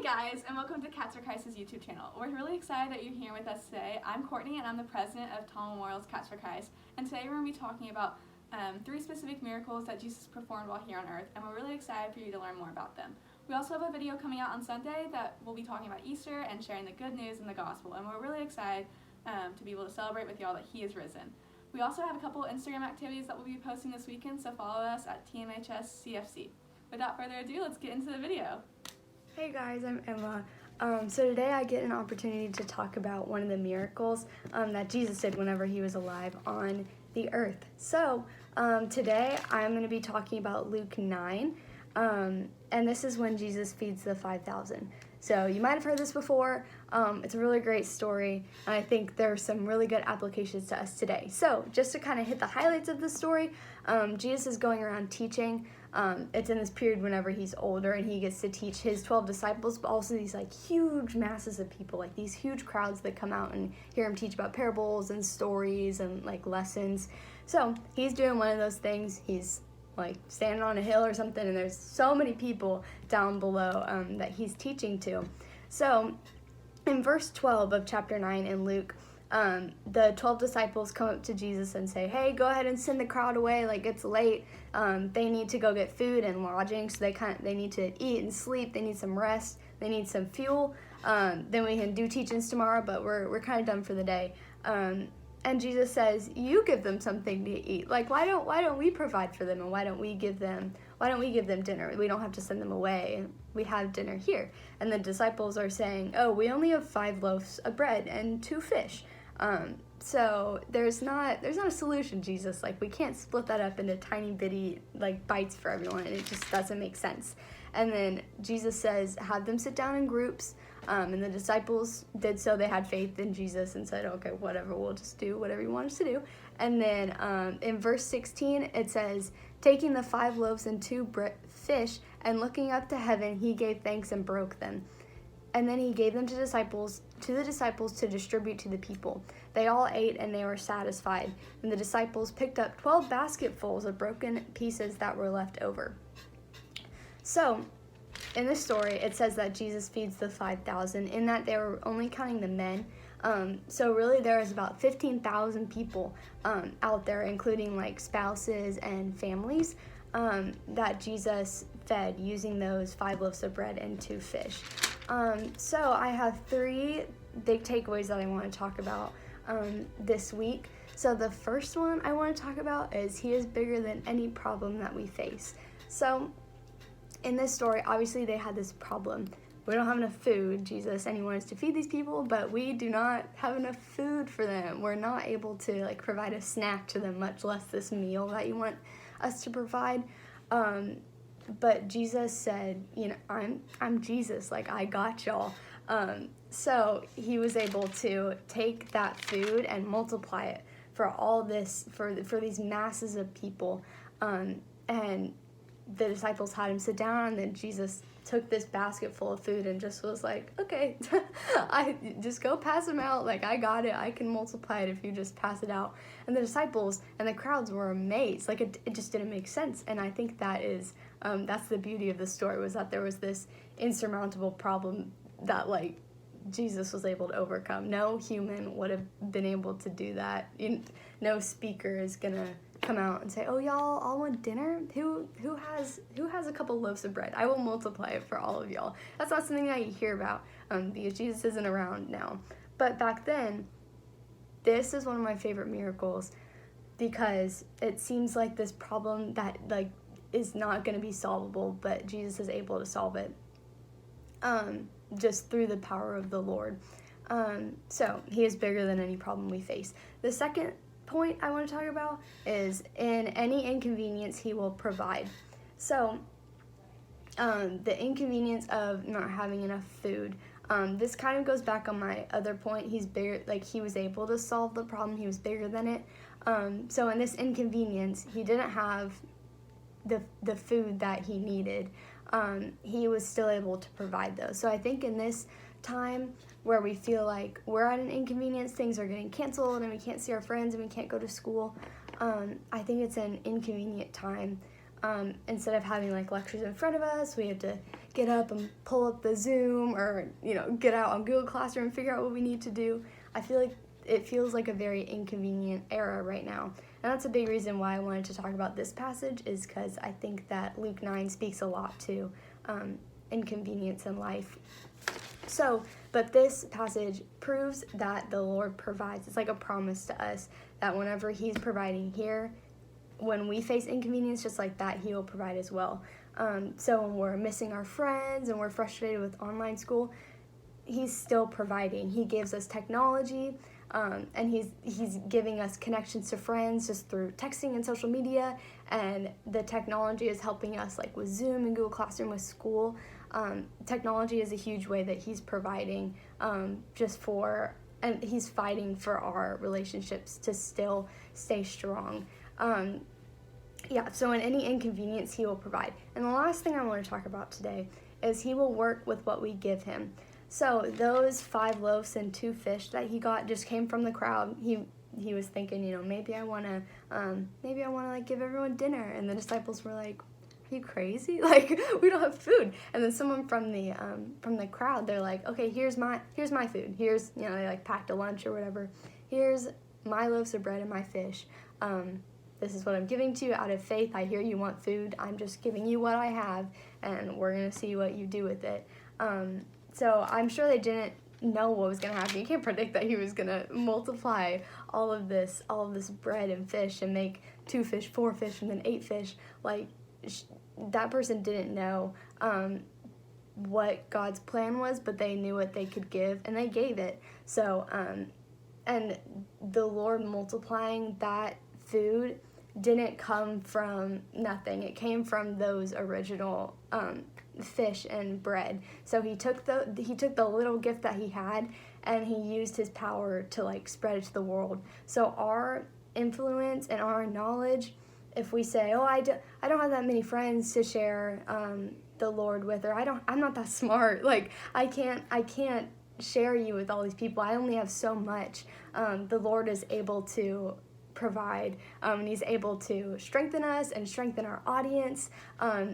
guys, and welcome to Cats for Christ's YouTube channel. We're really excited that you're here with us today. I'm Courtney, and I'm the president of Tall Memorial's Cats for Christ. And today we're going to be talking about 3 specific miracles that Jesus performed while here on earth, and we're really excited for you to learn more about them. We also have a video coming out on Sunday that will be talking about Easter and sharing the good news and the gospel, and we're really excited to be able to celebrate with y'all that He is risen. We also have a couple Instagram activities that we'll be posting this weekend, so follow us at TMHSCFC. Without further ado, let's get into the video. Hey guys, I'm Emma. So today I get an opportunity to talk about one of the miracles that Jesus did whenever He was alive on the earth. So today I'm going to be talking about Luke 9, and this is when Jesus feeds the 5,000. So you might have heard this before. It's a really great story, and I think there are some really good applications to us today. So just to kind of hit the highlights of the story, Jesus is going around teaching. It's in this period whenever He's older and He gets to teach His 12 disciples, but also these like huge masses of people, like these huge crowds that come out and hear Him teach about parables and stories and like lessons. So He's doing one of those things. He's like standing on a hill or something, and there's so many people down below that He's teaching to. So in verse 12 of chapter 9 in Luke, the 12 disciples come up to Jesus and say, hey, go ahead and send the crowd away, like it's late. They need to go get food and lodging, so they need to eat and sleep, they need some rest, they need some fuel. Then we can do teachings tomorrow, but we're kind of done for the day. And Jesus says, you give them something to eat. Like, why don't we provide for them, and why don't we give them dinner? We don't have to send them away. We have dinner here. And the disciples are saying, oh, we only have 5 loaves of bread and 2 fish. So there's not a solution, Jesus. Like, we can't split that up into tiny bitty like bites for everyone, and it just doesn't make sense. And then Jesus says, have them sit down in groups. And the disciples did so. They had faith in Jesus and said, okay, whatever, we'll just do whatever you want us to do. And then in verse 16, it says, taking the 5 loaves and 2 fish and looking up to heaven, He gave thanks and broke them. And then He gave them to the disciples to distribute to the people. They all ate and they were satisfied. And the disciples picked up 12 basketfuls of broken pieces that were left over. So in this story, it says that Jesus feeds the 5,000, in that they were only counting the men. So really there was about 15,000 people out there, including like spouses and families, that Jesus fed using those 5 loaves of bread and 2 fish. So I have 3 big takeaways that I want to talk about this week. So the first one I want to talk about is He is bigger than any problem that we face. So in this story, obviously they had this problem. We don't have enough food, Jesus, and He wants to feed these people, but we do not have enough food for them. We're not able to like provide a snack to them, much less this meal that You want us to provide. But Jesus said, you know, I'm Jesus, like I got y'all. So He was able to take that food and multiply it for all this, for these masses of people. And the disciples had Him sit down, and then Jesus took this basket full of food and just was like, okay, I just go pass them out. Like, I got it. I can multiply it if you just pass it out. And the disciples and the crowds were amazed. Like, it just didn't make sense. And I think that is, that's the beauty of the story, was that there was this insurmountable problem that, like, Jesus was able to overcome. No human would have been able to do that. No speaker is gonna come out and say, oh, y'all all want dinner? Who has a couple loaves of bread? I will multiply it for all of y'all. That's not something that you hear about because Jesus isn't around now. But back then, this is one of my favorite miracles, because it seems like this problem that like is not going to be solvable, but Jesus is able to solve it just through the power of the Lord. So He is bigger than any problem we face. The second point I want to talk about is, in any inconvenience He will provide. So the inconvenience of not having enough food, this kind of goes back on my other point. He's bigger, like He was able to solve the problem. He was bigger than it. So in this inconvenience, He didn't have the food that He needed. He was still able to provide those. So I think in this time where we feel like we're at an inconvenience, things are getting canceled and we can't see our friends and we can't go to school, I think it's an inconvenient time. Instead of having like lectures in front of us, we have to get up and pull up the Zoom or, get out on Google Classroom and figure out what we need to do. I feel like it feels like a very inconvenient era right now. And that's a big reason why I wanted to talk about this passage, is because I think that Luke 9 speaks a lot to inconvenience in life. So, but this passage proves that the Lord provides. It's like a promise to us that whenever he's providing here, when we face inconvenience just like that, he will provide as well. So when we're missing our friends and we're frustrated with online school, he's still providing. He gives us technology, and he's giving us connections to friends just through texting and social media, and the technology is helping us, like with Zoom and Google Classroom with school. Technology is a huge way that he's providing, and he's fighting for our relationships to still stay strong. So in any inconvenience, he will provide. And the last thing I want to talk about today is he will work with what we give him. So those 5 loaves and 2 fish that he got just came from the crowd. He was thinking, maybe I want to like give everyone dinner. And the disciples were like, are you crazy? Like, we don't have food. And then someone from the crowd, they're like, okay, here's my food. Here's, they like packed a lunch or whatever. Here's my loaves of bread and my fish. This is what I'm giving to you out of faith. I hear you want food. I'm just giving you what I have, and we're going to see what you do with it. So I'm sure they didn't know what was going to happen. You can't predict that he was going to multiply all of this bread and fish and make 2 fish, 4 fish, and then 8 fish. Like, that person didn't know what God's plan was, but they knew what they could give, and they gave it. So, and the Lord multiplying that food didn't come from nothing. It came from those original fish and bread. So he took the little gift that he had, and he used his power to like spread it to the world. So our influence and our knowledge, if we say, oh, I don't have that many friends to share the Lord with, or I'm not that smart, like I can't share you with all these people, I only have so much, the Lord is able to provide, and he's able to strengthen us and strengthen our audience.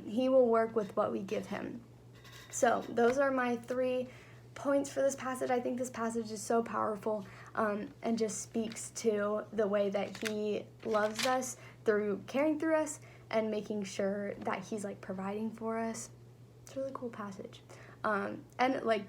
He will work with what we give him. So those are my 3 points for this passage. I think this passage is so powerful, and just speaks to the way that he loves us through caring through us and making sure that he's like providing for us. It's a really cool passage. And like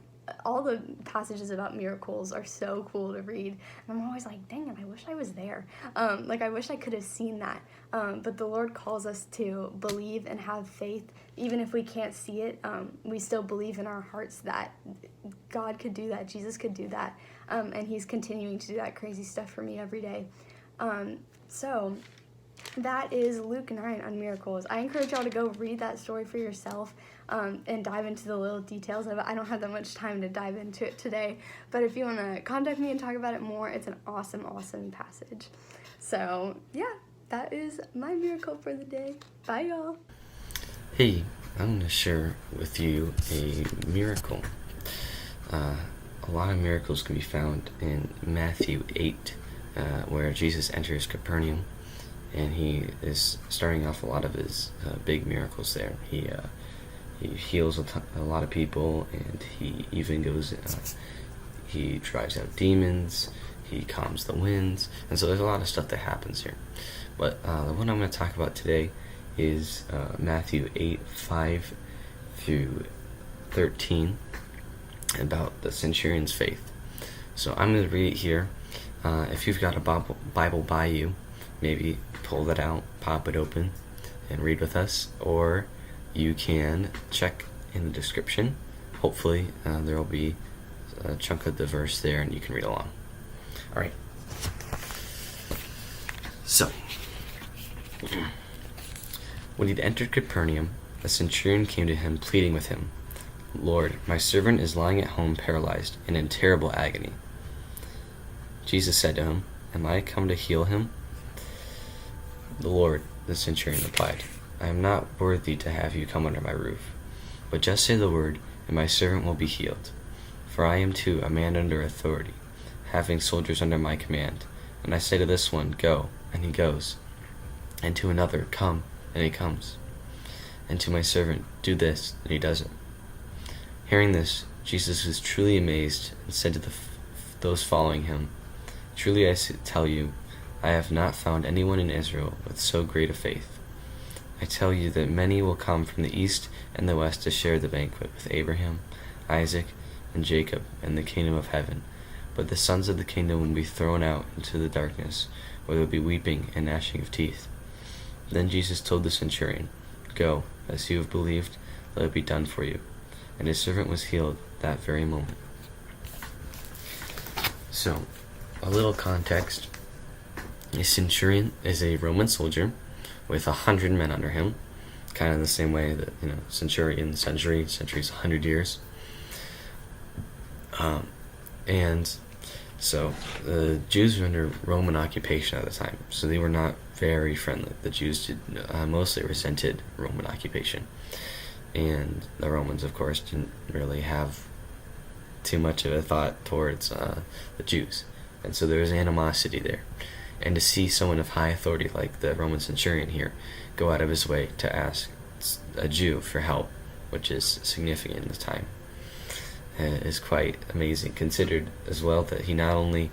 all the passages about miracles are so cool to read. And I'm always like, dang it, I wish I was there. Like I wish I could have seen that. But the Lord calls us to believe and have faith. Even if we can't see it, we still believe in our hearts that God could do that, Jesus could do that. And he's continuing to do that crazy stuff for me every day. So that is Luke 9 on miracles. I encourage y'all to go read that story for yourself, and dive into the little details of it. I don't have that much time to dive into it today, but if you want to contact me and talk about it more, it's an awesome, awesome passage. So yeah, that is my miracle for the day. Bye, y'all. Hey, I'm going to share with you a miracle. A lot of miracles can be found in Matthew 8, where Jesus enters Capernaum, and he is starting off a lot of his big miracles there. He heals a lot of people, and he even goes, he drives out demons, he calms the winds, and so there's a lot of stuff that happens here. But the one I'm going to talk about today is Matthew 8, 5 through 13, about the centurion's faith. So I'm going to read it here. If you've got a Bible by you, maybe pull that out, pop it open, and read with us, or you can check in the description. Hopefully there will be a chunk of the verse there and you can read along. Alright. So, when he'd entered Capernaum, a centurion came to him, pleading with him, "Lord, my servant is lying at home paralyzed and in terrible agony." Jesus said to him, "Am I come to heal him?" "The Lord," the centurion replied, "I am not worthy to have you come under my roof, but just say the word, and my servant will be healed. For I am too a man under authority, having soldiers under my command. And I say to this one, 'Go,' and he goes, and to another, 'Come,' and he comes, and to my servant, 'Do this,' and he does it." Hearing this, Jesus was truly amazed and said to those following him, "Truly I tell you, I have not found anyone in Israel with so great a faith. I tell you that many will come from the east and the west to share the banquet with Abraham, Isaac, and Jacob in the kingdom of heaven. But the sons of the kingdom will be thrown out into the darkness, where there will be weeping and gnashing of teeth." Then Jesus told the centurion, "Go, as you have believed, let it be done for you." And his servant was healed that very moment. So, a little context. A centurion is a Roman soldier with 100 men under him, kind of the same way that, century's 100 years. And so the Jews were under Roman occupation at the time, so they were not very friendly. The Jews mostly resented Roman occupation, and the Romans, of course, didn't really have too much of a thought towards the Jews, and so there was animosity there. And to see someone of high authority like the Roman centurion here go out of his way to ask a Jew for help, which is significant in the time, is quite amazing, considered as well that he not only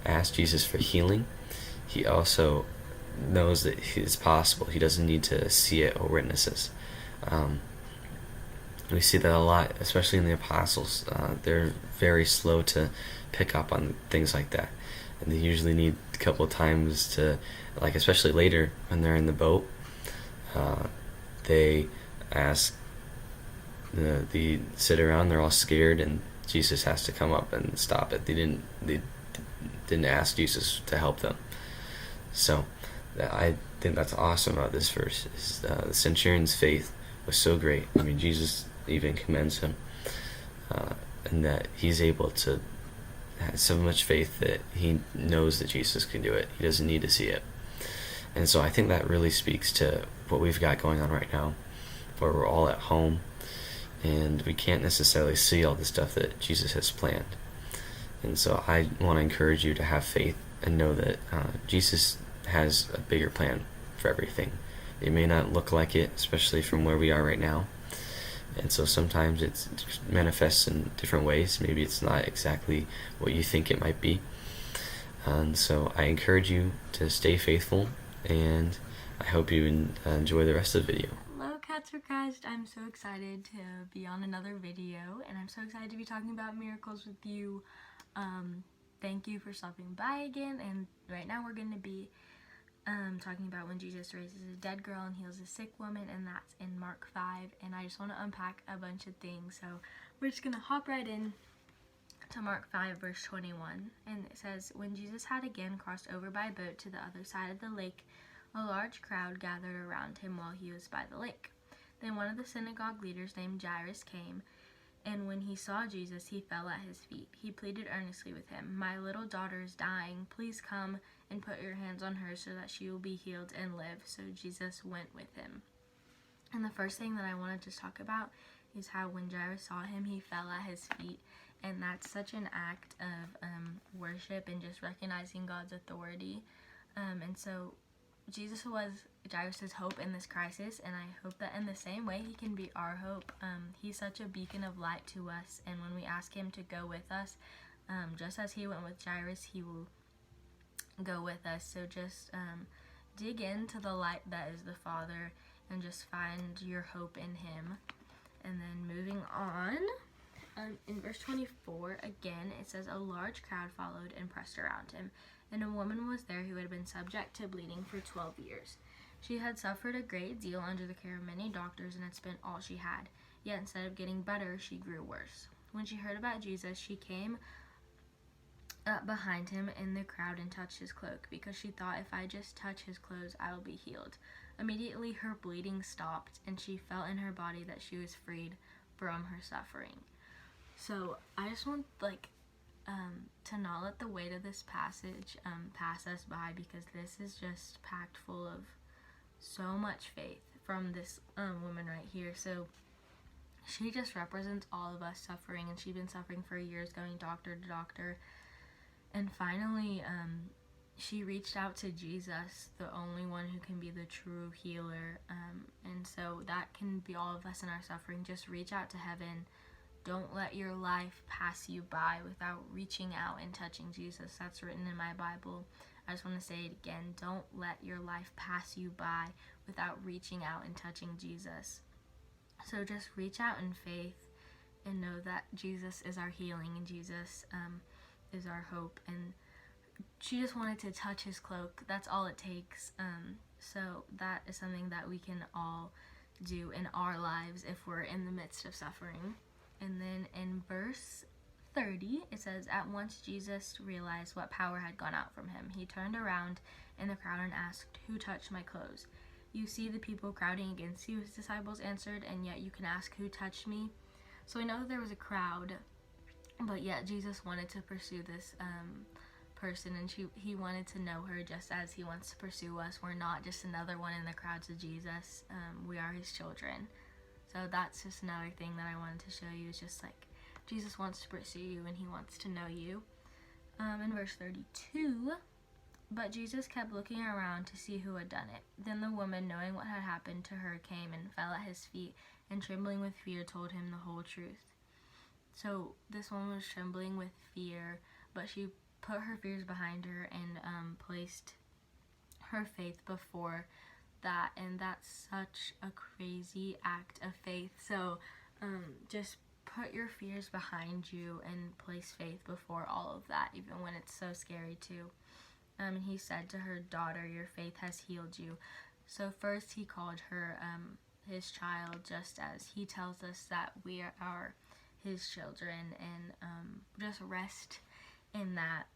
asked Jesus for healing, he also knows that it's possible. He doesn't need to see it or witnesses. We see that a lot, especially in the apostles. They're very slow to pick up on things like that, and they usually need a couple of times to, especially later when they're in the boat, they ask, they sit around, they're all scared, and Jesus has to come up and stop it. They didn't ask Jesus to help them. So I think that's awesome about this verse, is the centurion's faith was so great. I mean, Jesus even commends him, and that he's able to have so much faith that he knows that Jesus can do it. He doesn't need to see it. And so I think that really speaks to what we've got going on right now, where we're all at home, and we can't necessarily see all the stuff that Jesus has planned. And so I want to encourage you to have faith and know that Jesus has a bigger plan for everything. It may not look like it, especially from where we are right now. And so sometimes it manifests in different ways. Maybe it's not exactly what you think it might be. And so I encourage you to stay faithful, and I hope you enjoy the rest of the video. Hello, Cats for Christ. I'm so excited to be on another video, and I'm so excited to be talking about miracles with you. Thank you for stopping by again, and right now we're going to be talking about when Jesus raises a dead girl and heals a sick woman, and that's in Mark 5, and I just want to unpack a bunch of things, so we're just going to hop right in to Mark 5 verse 21, and it says, "When Jesus had again crossed over by boat to the other side of the lake, a large crowd gathered around him while he was by the lake. Then one of the synagogue leaders named Jairus came, and when he saw Jesus, he fell at his feet. He pleaded earnestly with him, 'My little daughter is dying. Please come and put your hands on her so that she will be healed and live.' So Jesus went with him." And the first thing that I want to just talk about is how when Jairus saw him, he fell at his feet. And that's such an act of worship and just recognizing God's authority. And so Jesus was Jairus' hope in this crisis, and I hope that in the same way he can be our hope. He's such a beacon of light to us, and when we ask him to go with us, just as he went with Jairus, he will go with us. So just dig into the light that is the Father and just find your hope in him. And then moving on, in verse 24, again, it says, "A large crowd followed and pressed around him, and a woman was there who had been subject to bleeding for 12 years. She had suffered a great deal under the care of many doctors and had spent all she had. Yet instead of getting better, she grew worse. When she heard about Jesus, she came up behind him in the crowd and touched his cloak, because she thought, 'If I just touch his clothes, I will be healed.' Immediately her bleeding stopped, and she felt in her body that she was freed from her suffering." So I just want to not let the weight of this passage pass us by, because this is just packed full of so much faith from this woman right here. So she just represents all of us suffering, and she'd been suffering for years, going doctor to doctor, and finally she reached out to Jesus, the only one who can be the true healer. And so that can be all of us in our suffering. Just reach out to heaven, don't let your life pass you by without reaching out and touching Jesus. That's written in my Bible. I just want to say it again. Don't let your life pass you by without reaching out and touching Jesus. So just reach out in faith and know that Jesus is our healing and Jesus is our hope. And she just wanted to touch his cloak. That's all it takes. So that is something that we can all do in our lives if we're in the midst of suffering. And then in verse 30, it says, "At once Jesus realized what power had gone out from him. He turned around in the crowd and asked, 'Who touched my clothes?' 'You see the people crowding against you,' his disciples answered, 'and yet you can ask, who touched me?'" So we know that there was a crowd, but yet Jesus wanted to pursue this person, and he wanted to know her just as he wants to pursue us. We're not just another one in the crowd to Jesus. We are his children. So that's just another thing that I wanted to show you. Is just like Jesus wants to pursue you and he wants to know you. In verse 32, "But Jesus kept looking around to see who had done it. Then the woman, knowing what had happened to her, came and fell at his feet, and trembling with fear told him the whole truth." So this woman was trembling with fear, but she put her fears behind her and placed her faith before that, and that's such a crazy act of faith. So just put your fears behind you and place faith before all of that, even when it's so scary too. And he said to her, "Daughter, your faith has healed you." So first he called her his child, just as he tells us that we are his children, and just rest in that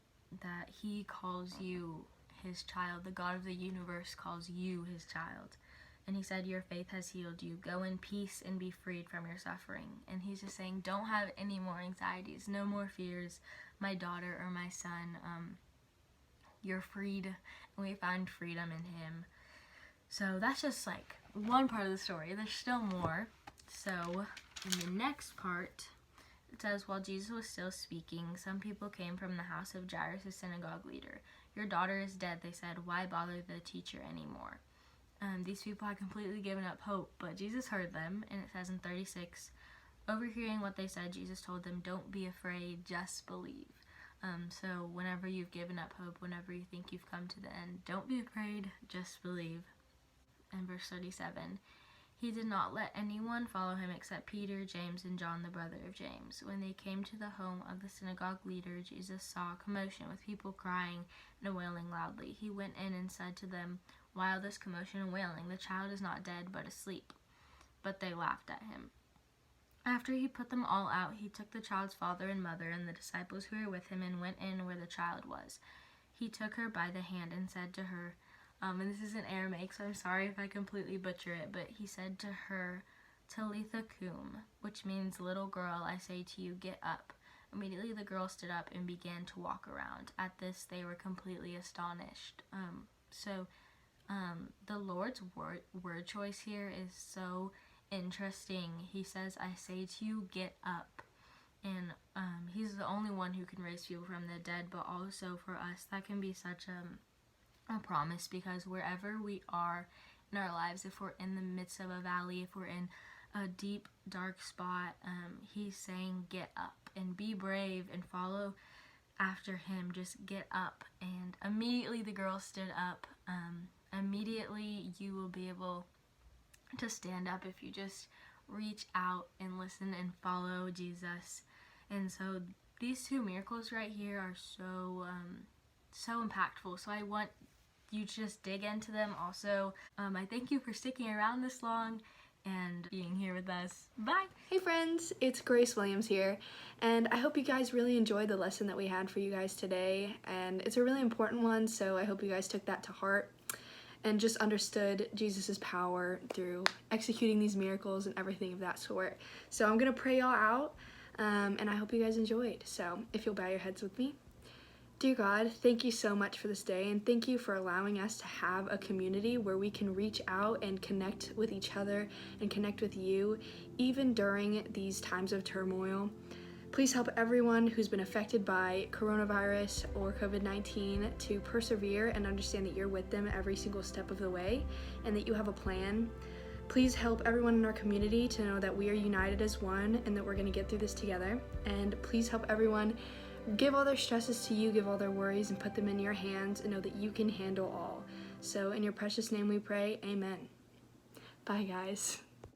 he calls you his child. The God of the universe calls you his child. And he said, "Your faith has healed you. Go in peace and be freed from your suffering." And he's just saying, don't have any more anxieties, no more fears, my daughter or my son. You're freed, and we find freedom in him. So that's just like one part of the story. There's still more. So in the next part, it says, "While Jesus was still speaking, some people came from the house of Jairus, the synagogue leader. 'Your daughter is dead,' they said. 'Why bother the teacher anymore?'" These people had completely given up hope, but Jesus heard them, and it says in 36, "Overhearing what they said, Jesus told them, 'Don't be afraid, just believe.'" So whenever you've given up hope, whenever you think you've come to the end, don't be afraid, just believe. And verse 37, "He did not let anyone follow him except Peter, James, and John, the brother of James. When they came to the home of the synagogue leader, Jesus saw a commotion with people crying and wailing loudly. He went in and said to them, 'Why all this commotion and wailing? The child is not dead, but asleep.' But they laughed at him. After he put them all out, he took the child's father and mother and the disciples who were with him and went in where the child was. He took her by the hand and said to her," and this is in Aramaic, so I'm sorry if I completely butcher it, but he said to her, "Talitha cum," which means, "Little girl, I say to you, get up." Immediately the girl stood up and began to walk around. At this they were completely astonished. The Lord's word choice here is so interesting. He says, "I say to you, get up." And he's the only one who can raise people from the dead, but also for us that can be such a promise, because wherever we are in our lives, if we're in the midst of a valley, if we're in a deep dark spot, he's saying get up and be brave and follow after him. Just get up. And immediately the girl stood up. Immediately you will be able to stand up if you just reach out and listen and follow Jesus. And so these two miracles right here are so impactful. So I want you to just dig into them. Also, I thank you for sticking around this long and being here with us. Bye! Hey friends, it's Grace Williams here, and I hope you guys really enjoyed the lesson that we had for you guys today, and it's a really important one, so I hope you guys took that to heart and just understood Jesus' power through executing these miracles and everything of that sort. So I'm going to pray y'all out, and I hope you guys enjoyed. So if you'll bow your heads with me. Dear God, thank you so much for this day, and thank you for allowing us to have a community where we can reach out and connect with each other and connect with you, even during these times of turmoil. Please help everyone who's been affected by coronavirus or COVID-19 to persevere and understand that you're with them every single step of the way and that you have a plan. Please help everyone in our community to know that we are united as one and that we're going to get through this together. And please help everyone give all their stresses to you, give all their worries, and put them in your hands, and know that you can handle all. So in your precious name we pray, amen. Bye, guys.